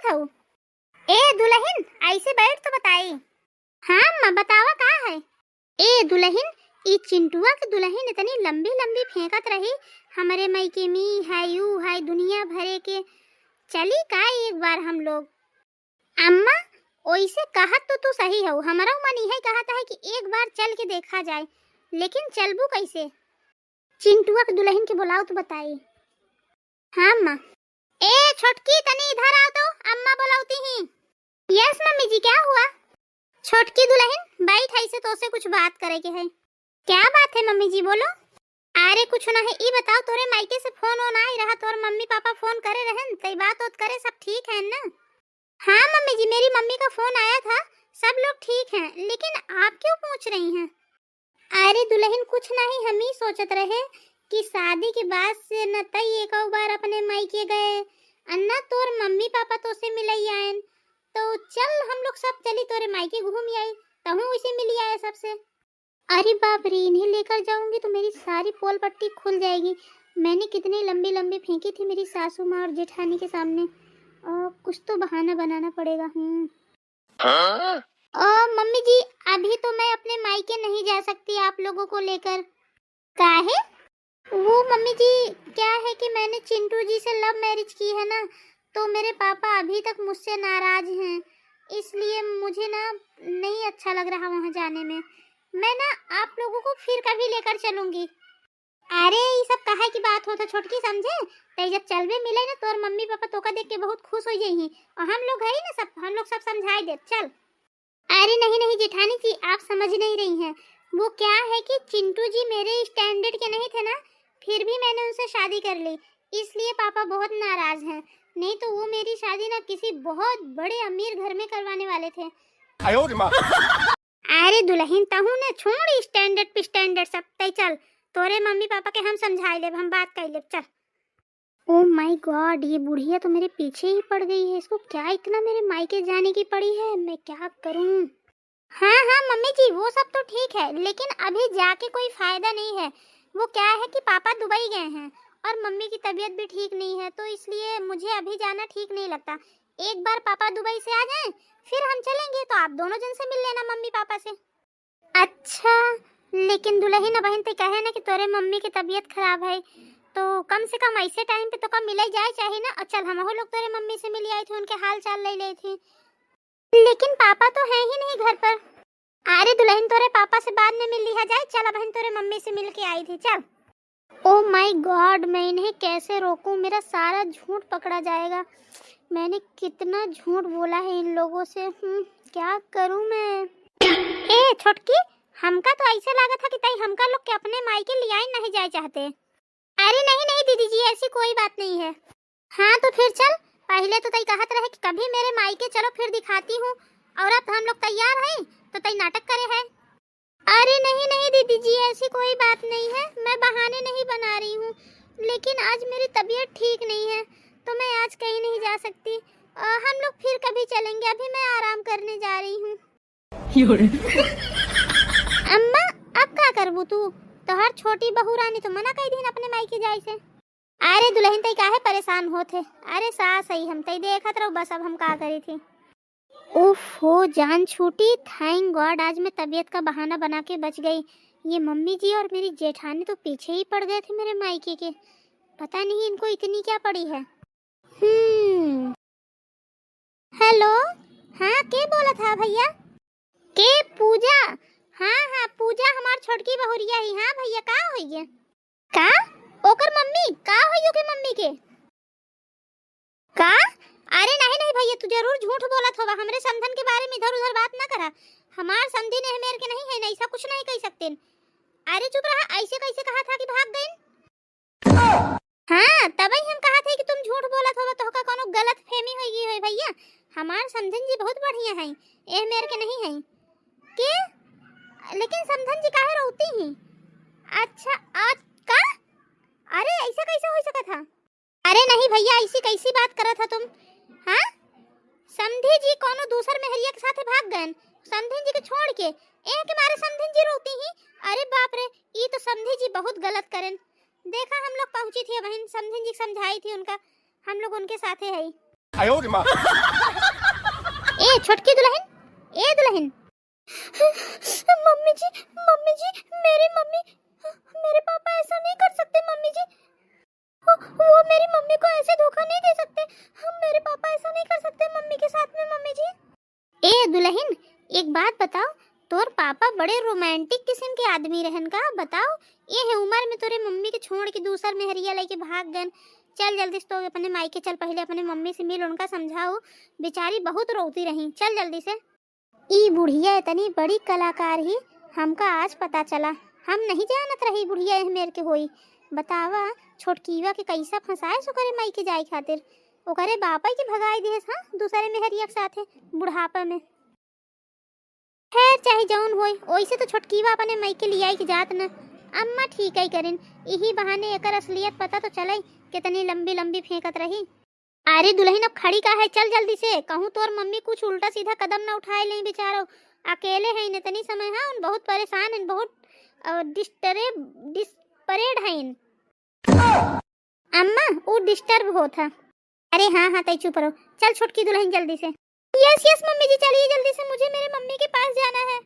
करत हूँ। ए दुल्हन ऐसे बैठ तो बताई। हाँ अम्मा बतावा का है। ए दुल्हन ई चिंटुआ के दुल्हन इतनी लंबी लंबी फेंकत रही हमारे मायके में है यू है दुनिया भरे के। चली का एक बार हम लोग। अम्मा ओइसे कहत तो तू सही हो, हमारा मन यही कहता है कि एक बार चल के देखा जाए, लेकिन चलबू कैसे? चिंटुआ के दुल्हन के बुलाओ तो बताई। हाँ अम्मा। ए छोटकी तनी इधर आओ तो अम्मा बुलाती हैं। यस मम्मी जी क्या हुआ? छोटकी दुल्हन बैठ ऐसे तो से कुछ बात करे के है। क्या बात है मम्मी जी बोलो। अरे कुछ ना है ई बताओ तोरे मायके से फोन ऑन आई रहा तोर मम्मी पापा फोन करे रहन तई बात होत करे सब ठीक है ना? हाँ मम्मी जी मेरी मम्मी का फोन आया था, सब लोग ठीक हैं, लेकिन आप क्यों पूछ रही हैं? अरे दुल्हन कुछ नहीं, हम ही सोचत रहे कि शादी के बाद से न तई एक बार अपने मायके गए अन्ना तोर मम्मी पापा तो से मिलई आयन, तो चल हम लोग सब चली तोरे मायके घूम आई, तहु इसे मिली आए सबसे। अरे बाप रे इन्हें लेकर जाऊंगी तो मेरी सारी पोल पट्टी खुल जाएगी। मैंने कितनी लंबी लंबी फेंकी थी मेरी सासू माँ और जेठानी के सामने, कुछ तो बहाना बनाना पड़ेगा। मम्मी जी अभी तो मैं अपने मायके नहीं जा सकती आप लोगों को लेकर। काहे? वो मम्मी जी क्या है कि मैंने चिंटू जी से लव मैरिज की है ना, तो मेरे पापा अभी तक मुझसे नाराज हैं, इसलिए मुझे ना नहीं अच्छा लग रहा वहाँ जाने में। मैं ना आप लोगों को फिर कभी लेकर चलूंगी। अरे ये सब कहा की बात हो तो छोटकी समझे, ते जब चलवे मिले ना तो और मम्मी पापा तो का देख के बहुत खुश हो जाई और हम लोग है ना सब हम लोग सब समझाई दे चल। अरे नहीं नहीं जेठानी जी आप समझ नहीं रही हैं, वो क्या है कि चिंटू जी मेरे स्टैंडर्ड के नहीं थे ना, फिर भी मैंने उनसे शादी कर ली, इसलिए पापा बहुत नाराज हैं, नहीं तो वो मेरी शादी ना किसी बहुत बड़े अमीर घर में करवाने वाले थे। अरे दुल्हन तहु ने छोड़ स्टैंडर्ड पे स्टैंडर्ड सब तय चल तोरे मम्मी पापा के हम समझाई ले, हम बात कर ले चल। ओ माय गॉड ये बुढ़िया तो मेरे पीछे ही पड़ गई है, इसको क्या इतना मेरे मायके जाने की पड़ी है, मैं क्या करूं? हाँ हाँ मम्मी जी वो सब तो ठीक है, लेकिन अभी जाके कोई फायदा नहीं है। वो क्या है कि पापा दुबई गए हैं और मम्मी की तबीयत भी ठीक नहीं है, तो इसलिए मुझे अभी जाना ठीक नहीं लगता। एक बार पापा दुबई से आ जाएं, फिर हम चलेंगे, तो आप दोनों जन से मिल लेना मम्मी पापा से। अच्छा लेकिन दुल्हन बहन तो कहे ना कि तोरे मम्मी की तबीयत खराब है, तो कम से कम ऐसे टाइम पे तो कम मिल जाए चाहिए ना। चल हम लोग तेरे मम्मी से मिल आए थे, उनके हाल चाल ले लिए थे, लेकिन पापा तो है ही नहीं घर पर। अरे दुल्हन तोरे पापा से बाद में मिल लिया जाए, चल बहन तोरे मम्मी से मिल के आई थी चल। ओ माय गॉड मैं इन्हें कैसे रोकूं, मेरा सारा झूठ पकड़ा जाएगा। मैंने कितना झूठ बोला है इन लोगों से, क्या करूं मैं? ए छोटकी हमका तो ऐसे लगा था कि तई हमका लोग के अपने मायके ले आए नहीं जाए चाहते। अरे नहीं नहीं दीदी जी ऐसी कोई बात नहीं है। हाँ तो फिर चल, पहले तो तई कहत रहे कि कभी मेरे मायके चलो फिर दिखाती हूँ, और अब हम लोग तैयार हैं तो तई नाटक करे है। अरे नहीं नहीं दीदी जी ऐसी कोई बात नहीं है, मैं बहाने नहीं बना रही हूँ, लेकिन आज मेरी तबीयत ठीक नहीं है तो मैं आज कहीं नहीं जा सकती। हम लोग फिर कभी चलेंगे, अभी मैं आराम करने जा रही हूँ। अम्मा अब क्या करबू तू, तो हर छोटी बहू रानी तो मना कर दिन अपने मायके जाए से। अरे दुल्हन तई काहे परेशान होते, अरे सास सही हम तई देखत रहो बस, अब हम का करी थी। ओफो जान छूटी, थैंक गॉड आज मैं तबीयत का बहाना बना के बच गई। ये मम्मी जी और मेरी जेठानी तो पीछे ही पड़ गए थे मेरे मायके के, पता नहीं इनको इतनी क्या पड़ी है। हेलो हाँ के बोला था भैया? के पूजा? हाँ हाँ पूजा हमार छोटकी बहुरिया ही। हाँ भैया का होइए? का ओकर मम्मी का होइयो के मम्मी के का? अरे नहीं नहीं भैया तू जरूर झूठ बोलत होगा, हमरे समधन के बारे में इधर उधर बात ना करा, हमार समधी ने मेरे के नहीं है ना, ऐसा कुछ नहीं कह सकते। अरे चुप रहा, ऐसे कैसे कहा था कि भाग गए? हाँ तभी हम कहा थे कि तुम झूठ बोलत होगा, तो का कोनो गलत फहमी होगी है भैया, हमार समधन जी बहुत बढ़िया हैं, ए मेरे के नहीं हैं के, लेकिन समधन जी काहे रोती हैं? अच्छा आज का? अरे ऐसा कैसे हो सका था? अरे नहीं भैया ऐसी कैसी बात करा था तुम? हाँ समधी जी कोनो दूसर मेहरिया के साथ भाग गए, समधी जी के छोड़ के ए के मारे समधी जी रोती ही? अरे बाप रे ये तो समधी जी बहुत गलत करें। देखा हम लोग पहुंची थी बहन, समधी जी समझाई थी उनका, हम लोग उनके साथे है। ए छोटकी दुल्हन, ए दुल्हन। मम्मी जी मेरी मम्मी, मेरे पापा ऐसा नहीं कर सकते मम्मी जी। वो मेरी मम्मी को ऐसे धोखा नहीं दे सकते। हम मेरे पापा ऐसा नहीं कर सकते मम्मी के साथ में मम्मी जी। ए दुल्हन एक बात बताओ, तोर पापा बड़े रोमांटिक किस्म के आदमी रहन का। बताओ ये है उम्र में तोरे मम्मी के छोड़ के दूसर में हरिया लेके भाग गन। चल जल्दी से तो अपने मायके चल, पहले अपने मम्मी से मिल, उनका समझाओ, बेचारी बहुत रोती रही। चल जल्दी से। ई बुढ़िया इतनी बड़ी कलाकार ही हमका आज पता चला, हम नहीं जानत रही बुढ़िया मेर के होई। बतावा छोटकीवा के कैसा फंसाए सो करे माई के जाए खातिर, ओकरे बापा के भगाई दिए हां दूसरे में हरिया के साथे बुढ़ापा में। खैर चाहे जौन होई, ओइसे तो छोटकीवा अपने माई के लियाई के जात न। अम्मा ठीक है करिन, यही बहाने एकर असलियत पता तो चले कितनी लंबी लंबी फेंकत रही। अरे दुल्हन अब खड़ी का है, चल जल्दी से। कहूँ तोर मम्मी कुछ उल्टा सीधा कदम ना उठाए ले बेचारो, अकेले हैं इतनी समय। हाँ उन बहुत परेशान हैं, बहुत डिस्परेड हैं। अम्मा वो डिस्टर्ब हो था। अरे हाँ हाँ तय चुप रहो। चल छोटकी दुल्हन जल्दी से। यस यस मम्मी जी चलिए जल्दी से, मुझे मेरे मम्मी के पास जाना है।